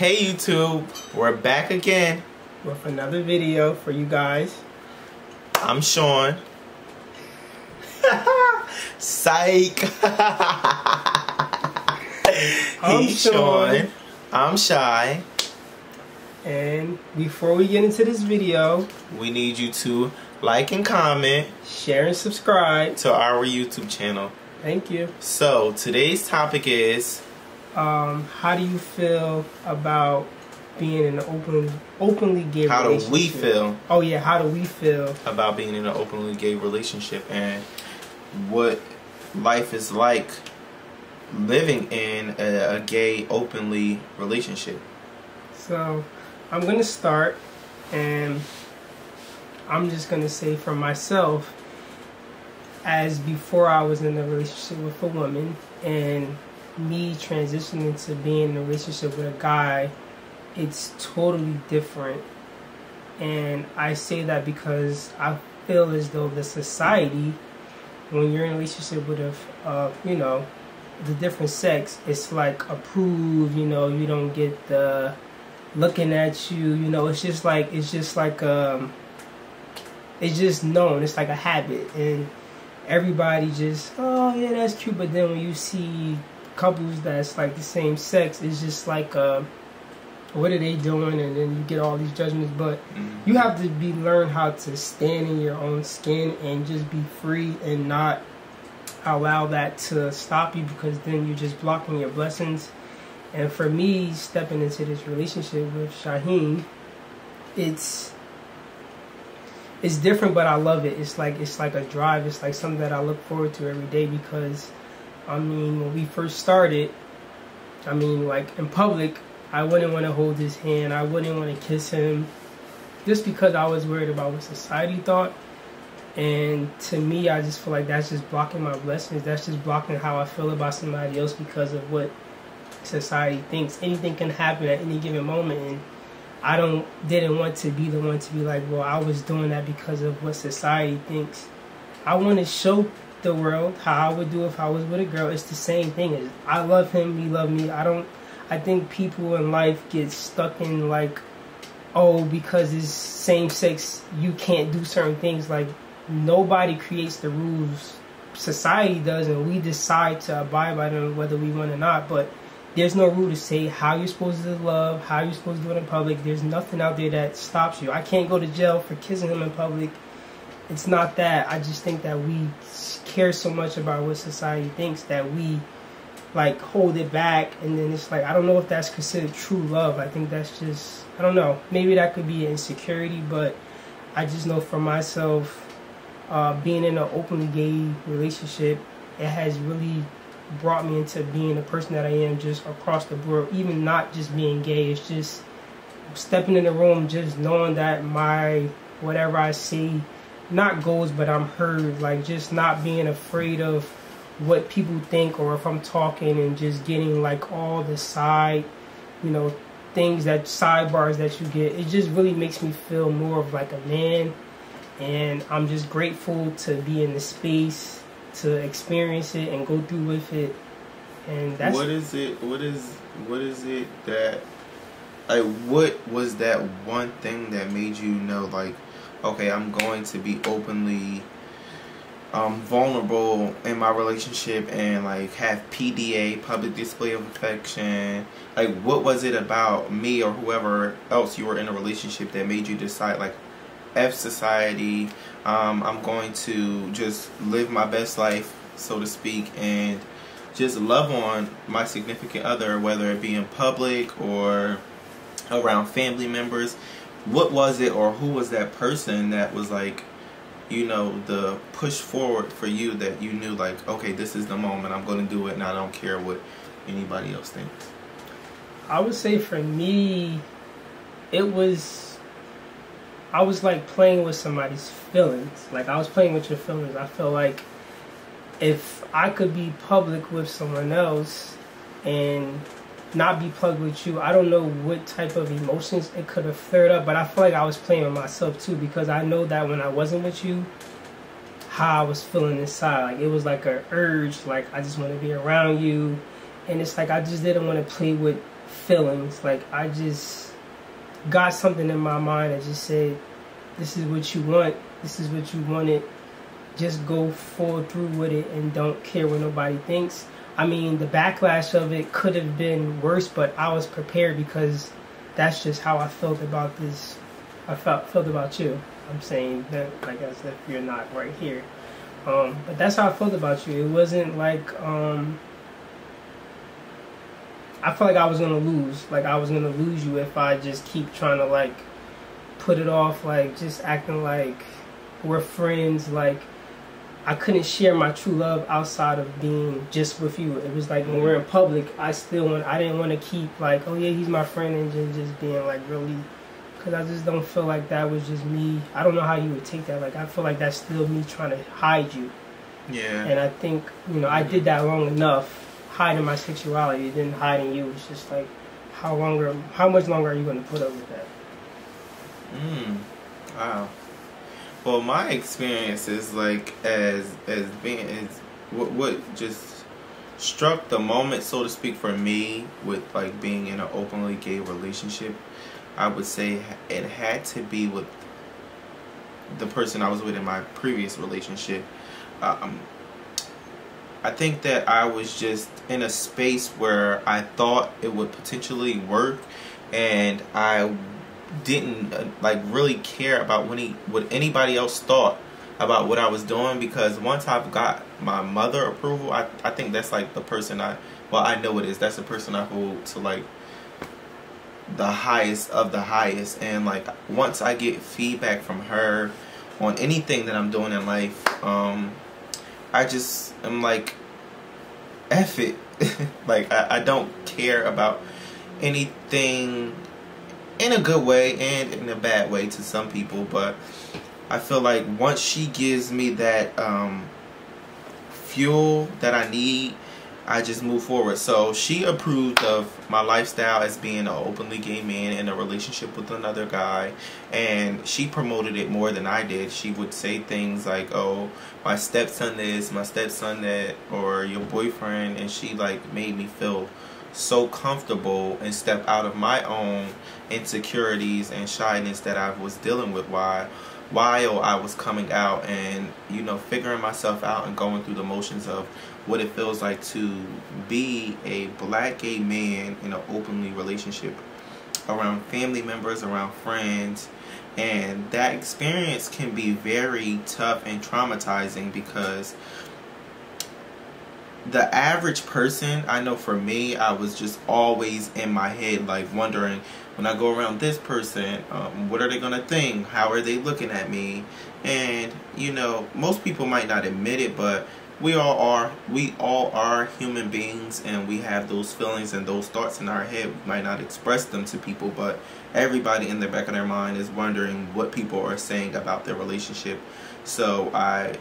Hey YouTube, we're back again with another video for you guys. I'm Sean. Psych. He's Sean. I'm Shy. And before we get into this video, we need you to like and comment, share and subscribe to our YouTube channel. Thank you. So today's topic is how do you feel about being in an openly gay relationship? How do we feel? Oh yeah, how do we feel about being in an openly gay relationship and what life is like living in a gay openly relationship? So I'm gonna start, and I'm just gonna say for myself, as before I was in a relationship with a woman and me transitioning to being in a relationship with a guy, it's totally different. And I say that because I feel as though the society, when you're in a relationship with the different sex, it's like approved, you don't get the looking at you, it's just known, it's like a habit, and everybody just, oh yeah, that's cute. But then when you see couples that's like the same sex, it's just like what are they doing? And then you get all these judgments. But you have to learn how to stand in your own skin and just be free and not allow that to stop you, because then you're just blocking your blessings. And for me, stepping into this relationship with Shaheen, it's different, but I love it. It's like a drive. It's like something that I look forward to every day, because when we first started, like in public, I wouldn't want to hold his hand. I wouldn't want to kiss him, just because I was worried about what society thought. And to me, I just feel like that's just blocking my blessings. That's just blocking how I feel about somebody else because of what society thinks. Anything can happen at any given moment, and I didn't want to be the one to be like, well, I was doing that because of what society thinks. I want to show the world how I would do if I was with a girl. It's the same thing. I love him, he loved me. I think people in life get stuck in like, oh, because it's same sex, you can't do certain things. Like, nobody creates the rules. Society does, and we decide to abide by them whether we want or not. But there's no rule to say how you're supposed to love, how you're supposed to do it in public. There's nothing out there that stops you. I can't go to jail for kissing him in public. It's not that. I just think that we care so much about what society thinks that we like hold it back, and then it's like, I don't know if that's considered true love. I think that's just, I don't know, maybe that could be insecurity, but I just know for myself, being in an openly gay relationship, it has really brought me into being the person that I am just across the board. Even not just being gay, it's just stepping in the room, just knowing that my whatever I see not goes, but I'm heard. Like, just not being afraid of what people think, or if I'm talking and just getting like all the side, things, that sidebars that you get. It just really makes me feel more of like a man, and I'm just grateful to be in the space to experience it and go through with it. And that's what is it that, like, what was that one thing that made you know, like, okay, I'm going to be openly vulnerable in my relationship and like have PDA, public display of affection? Like, what was it about me or whoever else you were in a relationship that made you decide, like, F society, I'm going to just live my best life, so to speak, and just love on my significant other, whether it be in public or around family members? What was it, or who was that person that was like, the push forward for you, that you knew like, okay, this is the moment, I'm going to do it, and I don't care what anybody else thinks? I would say for me, I was like playing with somebody's feelings. Like, I was playing with your feelings. I feel like if I could be public with someone else and not be public with you, I don't know what type of emotions it could have flared up, but I feel like I was playing with myself too, because I know that when I wasn't with you, how I was feeling inside. Like, it was like an urge, like I just want to be around you. And it's like I just didn't want to play with feelings. Like, I just got something in my mind that just said, this is what you want, this is what you wanted, just go forward through with it and don't care what nobody thinks. I mean, the backlash of it could have been worse, but I was prepared because that's just how I felt about this. I felt about you. I'm saying that like as if you're not right here. But that's how I felt about you. It wasn't like, I felt like I was going to lose. Like, I was going to lose you if I just keep trying to, like, put it off, like, just acting like we're friends. Like, I couldn't share my true love outside of being just with you. It was like when we're in public, I didn't want to keep, like, oh, yeah, he's my friend, and just being, like, really, because I just don't feel like that was just me. I don't know how you would take that. Like, I feel like that's still me trying to hide you. Yeah. And I think, you know, I did that long enough, hiding my sexuality, then hiding you. It's just like, how much longer are you going to put up with that? Wow. Well, my experience is like what just struck the moment, so to speak, for me with like being in an openly gay relationship. I would say it had to be with the person I was with in my previous relationship. I think that I was just in a space where I thought it would potentially work, and I didn't like really care about what anybody else thought about what I was doing, because once I've got my mother approval, I think that's like the person I know it is. That's the person I hold to like the highest of the highest. And like once I get feedback from her on anything that I'm doing in life, I just am like, F it. Like I don't care about anything, in a good way and in a bad way to some people, but I feel like once she gives me that fuel that I need, I just move forward. So she approved of my lifestyle as being an openly gay man in a relationship with another guy, and she promoted it more than I did. She would say things like, oh, my stepson this, my stepson that, or your boyfriend, and she like made me feel so comfortable and step out of my own insecurities and shyness that I was dealing with while I was coming out and, you know, figuring myself out and going through the motions of what it feels like to be a black gay man in an openly relationship around family members, around friends. And that experience can be very tough and traumatizing, because the average person, I know for me, I was just always in my head, like wondering, when I go around this person, what are they going to think? How are they looking at me? And, you know, most people might not admit it, but we all are human beings, and we have those feelings and those thoughts in our head. We might not express them to people, but everybody in the back of their mind is wondering what people are saying about their relationship. So I,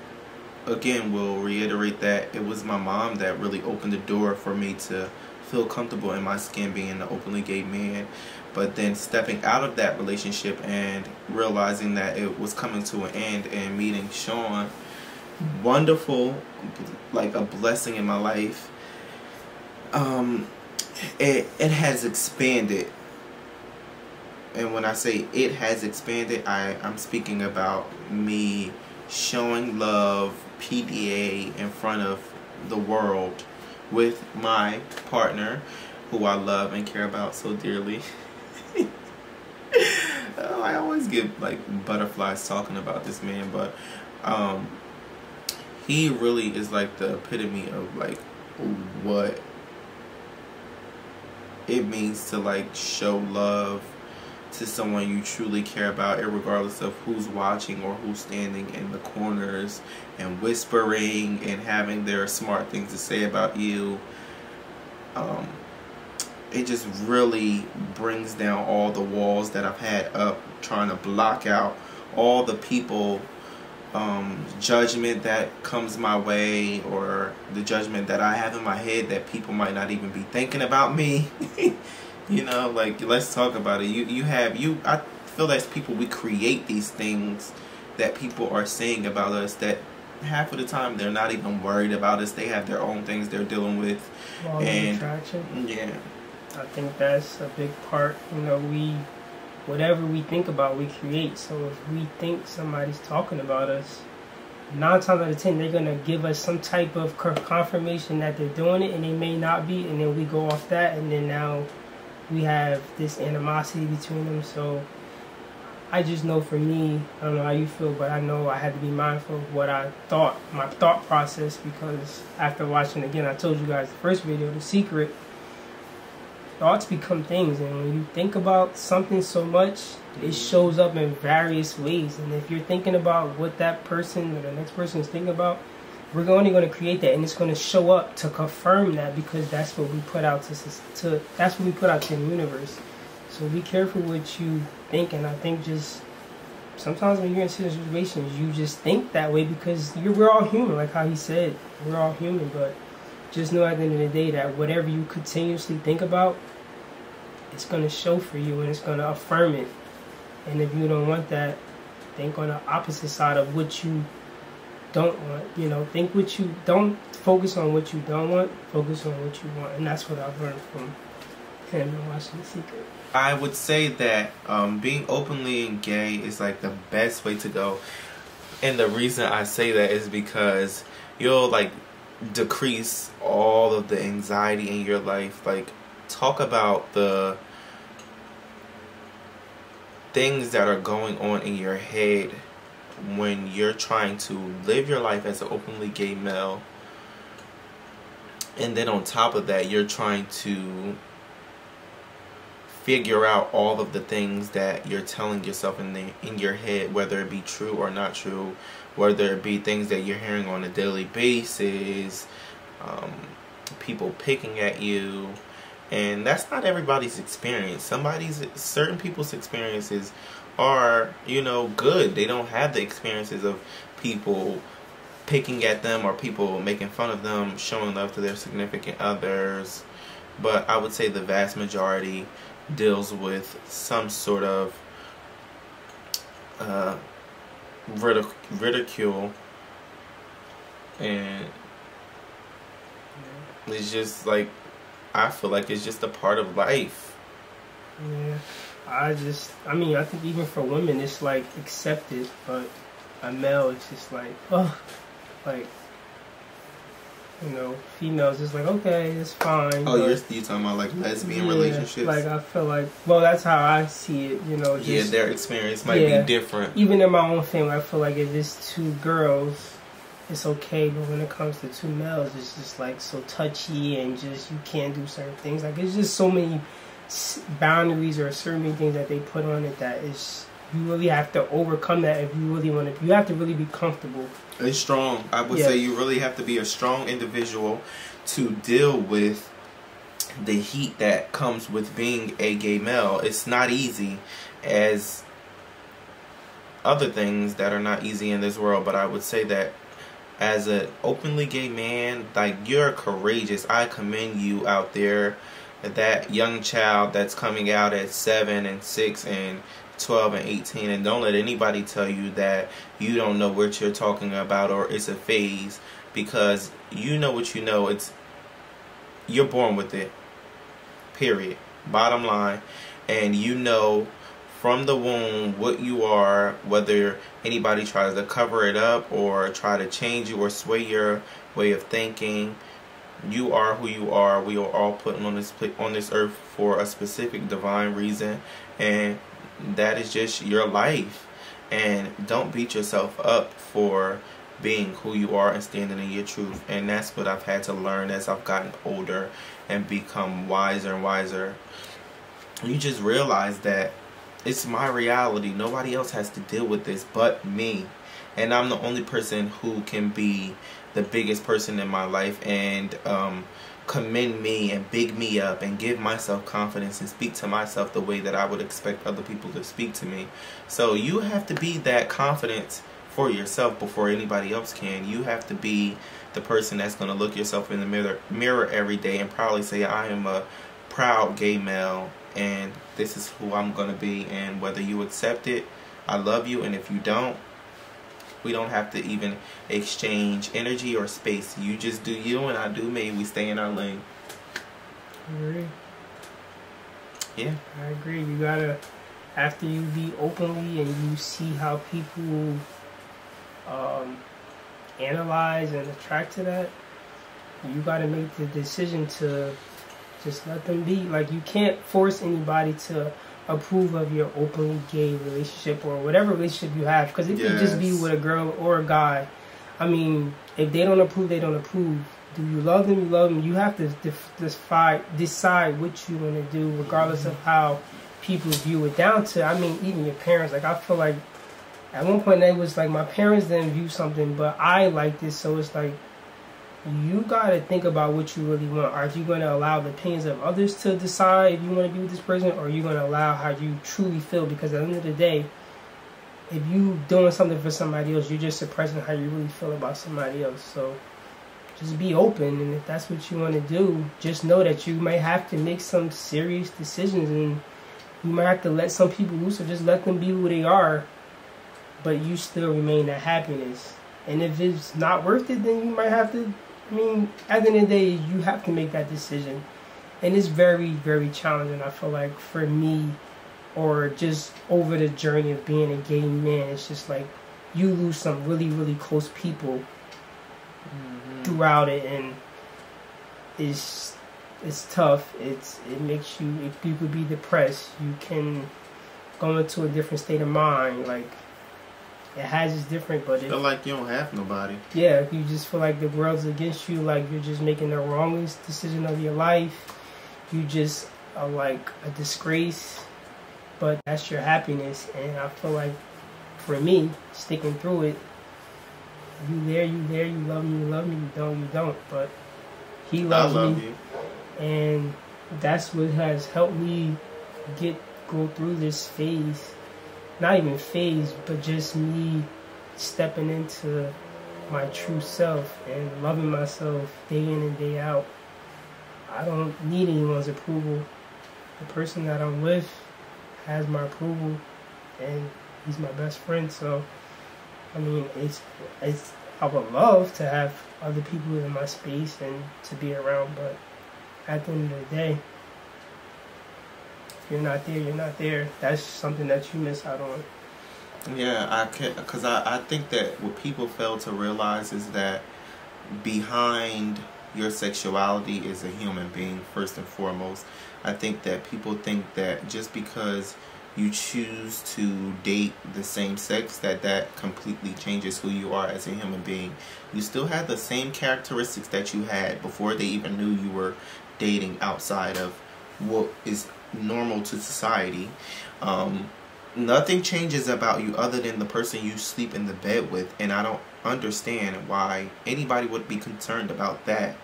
again, will reiterate that it was my mom that really opened the door for me to feel comfortable in my skin being an openly gay man. But then stepping out of that relationship and realizing that it was coming to an end and meeting Sean, wonderful, like a blessing in my life. It has expanded. And when I say it has expanded, I'm speaking about me showing love, PDA, in front of the world with my partner, who I love and care about so dearly. I always get like butterflies talking about this man, but he really is like the epitome of like what it means to like show love to someone you truly care about, regardless of who's watching or who's standing in the corners and whispering and having their smart things to say about you. It just really brings down all the walls that I've had up, trying to block out all the people judgment that comes my way, or the judgment that I have in my head that people might not even be thinking about me. You know, like, let's talk about it. I feel as people, we create these things that people are saying about us that half of the time they're not even worried about us. They have their own things they're dealing with. And attraction. Yeah. I think that's a big part. You know, whatever we think about, we create. So if we think somebody's talking about us, 9 times out of 10, they're going to give us some type of confirmation that they're doing it, and they may not be, and then we go off that, and then now we have this animosity between them. So I just know for me, I don't know how you feel, but I know I had to be mindful of what I thought, my thought process, because after watching, again, I told you guys the first video, The Secret, thoughts become things, and when you think about something so much, it shows up in various ways. And if you're thinking about what that person or the next person is thinking about, we're only going to create that, and it's going to show up to confirm that, because that's what we put out to that's what we put out to the universe. So be careful what you think, and I think just sometimes when you're in situations, you just think that way because we're all human, like how he said, we're all human. But just know at the end of the day that whatever you continuously think about, it's going to show for you, and it's going to affirm it. And if you don't want that, think on the opposite side of what you don't want. You know, don't focus on what you don't want, focus on what you want. And that's what I've learned from him and watching The Secret. I would say that being openly gay is like the best way to go. And the reason I say that is because you'll like decrease all of the anxiety in your life. Like, talk about the things that are going on in your head when you're trying to live your life as an openly gay male, and then on top of that you're trying to figure out all of the things that you're telling yourself in your head, whether it be true or not true, whether it be things that you're hearing on a daily basis, people picking at you. And that's not everybody's experience. Certain people's experiences are, you know, good. They don't have the experiences of people picking at them or people making fun of them, showing love to their significant others. But I would say the vast majority deals with some sort of ridicule, and it's just like, I feel like it's just a part of life. Yeah, I think even for women it's like accepted, but a male it's just like, oh, like, you know, females it's like, okay, it's fine. Oh, you're talking about like lesbian relationships? Like, I feel like, well, that's how I see it, you know. Just, their experience might be different. Even in my own family, I feel like if it's 2 girls, it's okay, but when it comes to 2 males, it's just like so touchy, and just you can't do certain things. Like, it's just so many boundaries or certain things that they put on it that is, you really have to overcome that if you really want to. You have to really be comfortable. It's strong. I would say you really have to be a strong individual to deal with the heat that comes with being a gay male. It's not easy, as other things that are not easy in this world, but I would say that as an openly gay man, like, you're courageous. I commend you out there, that young child that's coming out at 7 and 6 and 12 and 18, and don't let anybody tell you that you don't know what you're talking about or it's a phase, because you know what you know. You're born with it, period, bottom line. And you know from the womb what you are, whether anybody tries to cover it up or try to change you or sway your way of thinking. You are who you are. We are all put on this earth for a specific divine reason, and that is just your life. And don't beat yourself up for being who you are and standing in your truth. And that's what I've had to learn as I've gotten older and become wiser and wiser. You just realize that it's my reality. Nobody else has to deal with this but me. And I'm the only person who can be the biggest person in my life and commend me and big me up and give myself confidence and speak to myself the way that I would expect other people to speak to me. So you have to be that confidence for yourself before anybody else can. You have to be the person that's going to look yourself in the mirror every day and probably say, I am a proud gay male, and this is who I'm going to be. And whether you accept it, I love you. And if you don't, we don't have to even exchange energy or space. You just do you and I do me. We stay in our lane. Yeah. I agree. You gotta, after you be openly and you see how people analyze and attract to that, you gotta make the decision to just let them be. Like, you can't force anybody to approve of your openly gay relationship or whatever relationship you have, because it could just be with a girl or a guy. I mean, if they don't approve, they don't approve. Do you love them? You love them. You have to decide what you want to do, regardless of how people view it. Down to, I mean, even your parents. Like, I feel like at one point it was like my parents didn't view something, but I like this, so it's like, you gotta think about what you really want. Are you gonna allow the opinions of others to decide if you want to be with this person, or are you gonna allow how you truly feel? Because at the end of the day, if you doing something for somebody else, you're just suppressing how you really feel about somebody else. So just be open, and if that's what you want to do, just know that you might have to make some serious decisions, and you might have to let some people loose, or just let them be who they are, but you still remain that happiness. And if it's not worth it, then you might have to, I mean, at the end of the day, you have to make that decision. And it's very, very challenging, I feel like, for me, or just over the journey of being a gay man. It's just like, you lose some really, really close people throughout it, and it's tough. It makes you, if you could be depressed, you can go into a different state of mind. Like, it has its different, but you feel like you don't have nobody. Yeah, you just feel like the world's against you, like you're just making the wrongest decision of your life. You just are like a disgrace, but that's your happiness. And I feel like, for me, sticking through it, you there, you love me, you don't, but he loves me. And that's what has helped me go through this phase. Not even phase, but just me stepping into my true self and loving myself day in and day out. I don't need anyone's approval. The person that I'm with has my approval, and he's my best friend. So, I mean, I would love to have other people in my space and to be around, but at the end of the day, if you're not there, you're not there. That's something that you miss out on. Yeah, because I think that what people fail to realize is that behind your sexuality is a human being, first and foremost. I think that people think that just because you choose to date the same sex, that completely changes who you are as a human being. You still have the same characteristics that you had before they even knew you were dating outside of what is normal to society. Nothing changes about you other than the person you sleep in the bed with, and I don't understand why anybody would be concerned about that.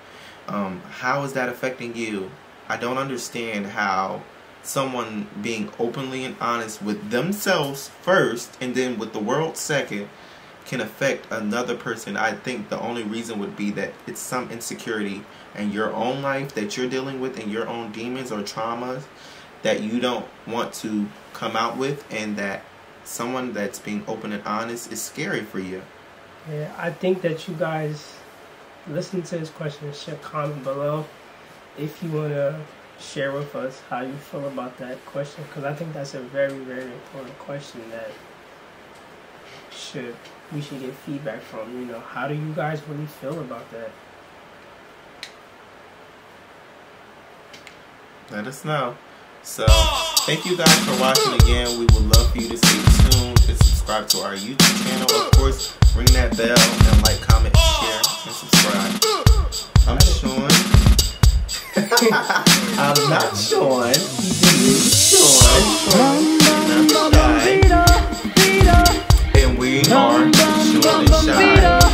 How is that affecting you? I don't understand how someone being openly and honest with themselves first and then with the world second can affect another person. I think the only reason would be that it's some insecurity in your own life that you're dealing with, and your own demons or traumas that you don't want to come out with, and that someone that's being open and honest is scary for you. Yeah, I think that you guys listen to this question, should comment below if you want to share with us how you feel about that question, because I think that's a very, very important question that we should get feedback from. You know, how do you guys really feel about that? Let us know. So, thank you guys for watching again. We would love for you to stay tuned and subscribe to our YouTube channel. Of course, ring that bell and like, comment, share, and subscribe. I'm Sean. I'm not Sean. And we are Sean and Shy.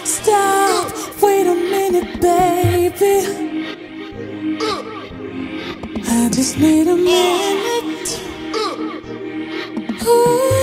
Stop, wait a minute, baby. I just need a minute. Ooh.